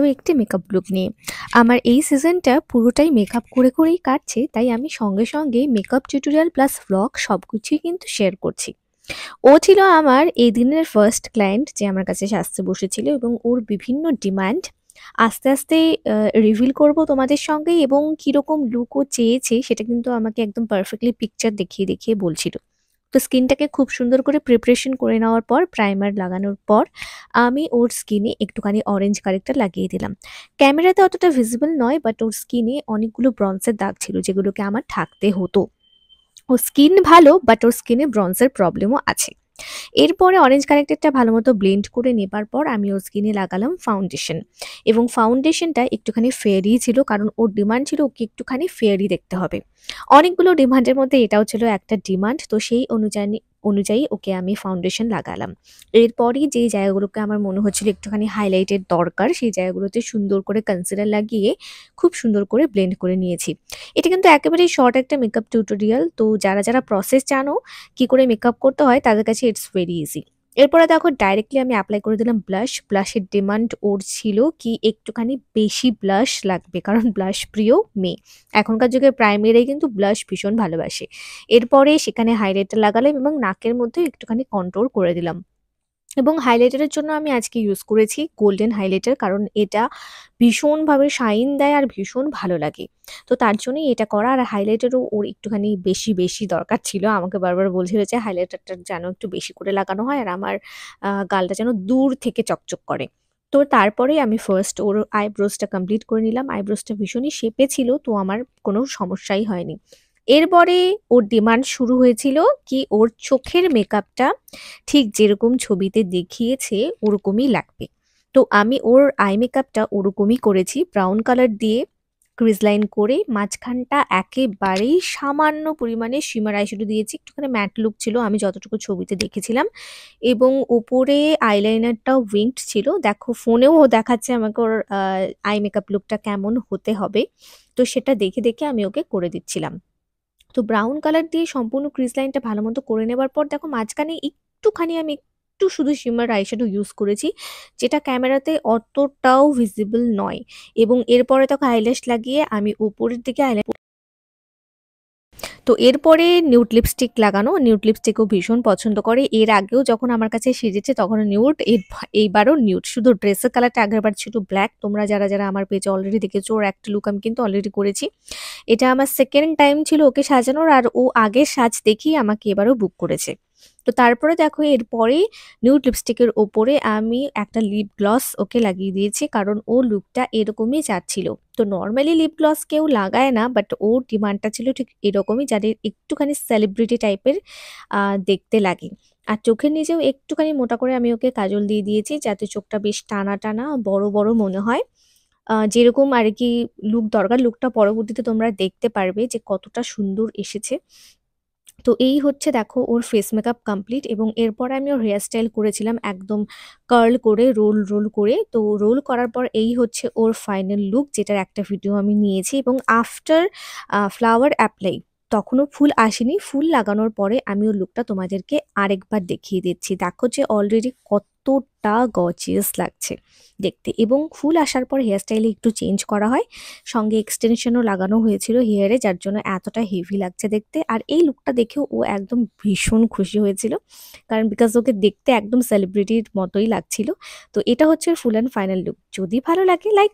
আরও একটি makeup look নিয়ে। আমার এই সিজনটা পুরোটাই মেকআপ করেই কাটছে, তাই আমি সঙ্গে সঙ্গে মেকআপ টিউটোরিয়াল প্লাস ভ্লগ সবকিছুই কিন্তু শেয়ার করছি। ও ছিল আমার এই দিনের ফার্স্ট ক্লায়েন্ট যে আমার কাছে সাজতে বসেছিল, এবং ওর বিভিন্ন ডিমান্ড আস্তে আস্তে রিভিল করব তোমাদের সঙ্গে, এবং কীরকম লুক ও চেয়েছে সেটা কিন্তু আমাকে একদম পারফেক্টলি পিকচার দেখিয়ে দেখিয়ে বলছিল। তো স্কিনটাকে খুব সুন্দর করে প্রিপারেশন করে নেওয়ার পর, প্রাইমার লাগানোর পর আমি ওর স্কিনে একটুখানি অরেঞ্জ কারেক্টার লাগিয়ে দিলাম। ক্যামেরাতে অতটা ভিজিবল নয়, বাট ওর স্কিনে অনেকগুলো ব্রন্সের দাগ ছিল যেগুলোকে আমার ঢাকতে হতো। ওর স্কিন ভালো, বাট ওর স্কিনে ব্রন্সের প্রবলেমও আছে। এরপরে অরেঞ্জ কারেক্টারটা ভালোমতো ব্লেন্ড করে নেবার পর আমি ওর স্কিনে লাগালাম ফাউন্ডেশন, এবং ফাউন্ডেশনটা একটুখানি ফেয়ারি ছিল, কারণ ওর ডিমান্ড ছিল ওকে একটুখানি ফেয়ারি দেখতে হবে। অনেকগুলো ডিমান্ডের মধ্যে এটাও ছিল একটা ডিমান্ড, তো সেই অনুযায়ী ওকে আমি ফাউন্ডেশন লাগালাম। এরপরই যেই জায়গাগুলোকে আমার মনে হচ্ছিল একটুখানি হাইলাইটের দরকার, সেই জায়গাগুলোতে সুন্দর করে কনসিলার লাগিয়ে খুব সুন্দর করে ব্লেন্ড করে নিয়েছি। এটা কিন্তু একেবারেই শর্ট একটা মেকআপ টিউটোরিয়াল, তো যারা প্রসেস জানো কি করে মেকআপ করতে হয় তাদের কাছে ইটস ভেরি ইজি। এরপরে দেখো ডাইরেক্টলি আমি অ্যাপ্লাই করে দিলাম ব্লাশ। ব্লাশের ডিমান্ড ওর ছিল কি একটুখানি বেশি ব্লাশ লাগবে, কারণ ব্লাশ প্রিয় মেয়ে। এখনকার যুগে প্রায় মেয়েরাই কিন্তু ব্লাশ ভীষণ ভালোবাসে। এরপরে সেখানে হাইলাইটার লাগালাম এবং নাকের মধ্যে একটুখানি কন্ট্রোল করে দিলাম। এবং হাইলাইটারের জন্য আমি আজকে ইউজ করেছি গোল্ডেন হাইলাইটার, কারণ এটা ভীষণভাবে শাইন দেয় আর ভীষণ ভালো লাগে। তো তার জন্যই এটা করা। আর হাইলাইটারও ওর একটুখানি বেশি দরকার ছিল। আমাকে বারবার বলছিল যে হাইলাইটারটা যেন একটু বেশি করে লাগানো হয় আর আমার গালটা যেন দূর থেকে চকচক করে। তো তারপরে আমি ফার্স্ট ওর আইব্রোজটা কমপ্লিট করে নিলাম। আইব্রোজটা ভীষণই শেপে ছিল, তো আমার কোনো সমস্যাই হয়নি। এরপরে ওর ডিমান্ড শুরু হয়েছিল কি ওর চোখের মেকআপটা ঠিক যেরকম ছবিতে দেখিয়েছে ওরকমই লাগবে। তো আমি ওর আই মেকআপটা ওরকমই করেছি, ব্রাউন কালার দিয়ে ক্রিজ লাইন করে মাঝখানটা একেবারেই সামান্য পরিমাণে শিমার আইশ্যাডো দিয়েছি। একটুখানি ম্যাট লুক ছিল আমি যতটুকু ছবিতে দেখেছিলাম, এবং ওপরে আইলাইনারটাও উইংড ছিল। দেখো ফোনেও ও দেখাচ্ছে আমাকে ওর আই মেকআপ লুকটা কেমন হতে হবে, তো সেটা দেখে দেখে আমি ওকে করে দিচ্ছিলাম। তো ব্রাউন কালার দিয়ে সম্পূর্ণ ক্রিজ লাইনটা ভালো মতো করে নেবার পর দেখো মাঝখানে একটুখানি আমি একটু শুধু শিমার আইশ্যাডো ইউজ করেছি, যেটা ক্যামেরাতে অতটাও ভিজিবল নয়। এবং এরপরে দেখো আইল্যাশ লাগিয়ে আমি উপরের দিকে তো এরপরে নিউড লিপস্টিক লাগানো। নিউড লিপস্টিকও ভীষণ পছন্দ করে। এর আগেও যখন আমার কাছে সেজেছে তখন নিউড, এইবারও নিউড। শুধু ড্রেসের কালারটা আগেরবার ছিল ব্ল্যাক। তোমরা যারা আমার পেজে অলরেডি দেখেছো ওর একটা লুক আমি কিন্তু অলরেডি করেছি। এটা আমার সেকেন্ড টাইম ছিল ওকে সাজানোর, আর ও আগের সাজ দেখেই আমাকে এবারও বুক করেছে। তো তারপরে দেখো এরপরে নিউড লিপস্টিকের ওপরে আমি একটা লিপ গ্লস ওকে লাগিয়ে দিয়েছি, কারণ ও লুকটা এরকমই চাচ্ছিল। তো নর্মালি লিপ গ্লস কেউ লাগায় না, বাট ওর ডিমান্ডটা ছিল ঠিক এরকমই, যাদের একটুখানি সেলিব্রিটি টাইপের দেখতে লাগে। আর চোখের নিচেও একটুখানি মোটা করে আমি ওকে কাজল দিয়ে দিয়েছি, যাতে চোখটা বেশ টানা টানা বড় মনে হয়। যেরকম আর কি লুক দরকার, লুকটা পরবর্তীতে তোমরা দেখতে পারবে যে কতটা সুন্দর এসেছে। তো এই হচ্ছে দেখো ওর ফেস মেকআপ কমপ্লিট, এবং এরপর আমি ওর হেয়ার স্টাইল করেছিলাম একদম কার্ল করে, রোল করে। তো রোল করার পর এই হচ্ছে ওর ফাইনাল লুক, যেটার একটা ভিডিও আমি নিয়েছি। এবং আফটার ফ্লাওয়ার অ্যাপ্লাই, তখনও ফুল আসেনি, ফুল লাগানোর পরে আমি ওর লুকটা তোমাদেরকে আরেকবার দেখিয়ে দিচ্ছি। দেখো যে অলরেডি কতটা গর্জিয়াস লাগছে দেখতে। এবং ফুল আসার পর হেয়ার স্টাইলে একটু চেঞ্জ করা হয়, সঙ্গে এক্সটেনশনও লাগানো হয়েছিল হেয়ারে, যার জন্য এতটা হেভি লাগছে দেখতে। আর এই লুকটা দেখেও ও একদম ভীষণ খুশি হয়েছিল, কারণ বিকজ ওকে দেখতে একদম সেলিব্রিটির মতোই লাগছিল। তো এটা হচ্ছে ফুল অ্যান্ড ফাইনাল লুক। যদি ভালো লাগে লাইক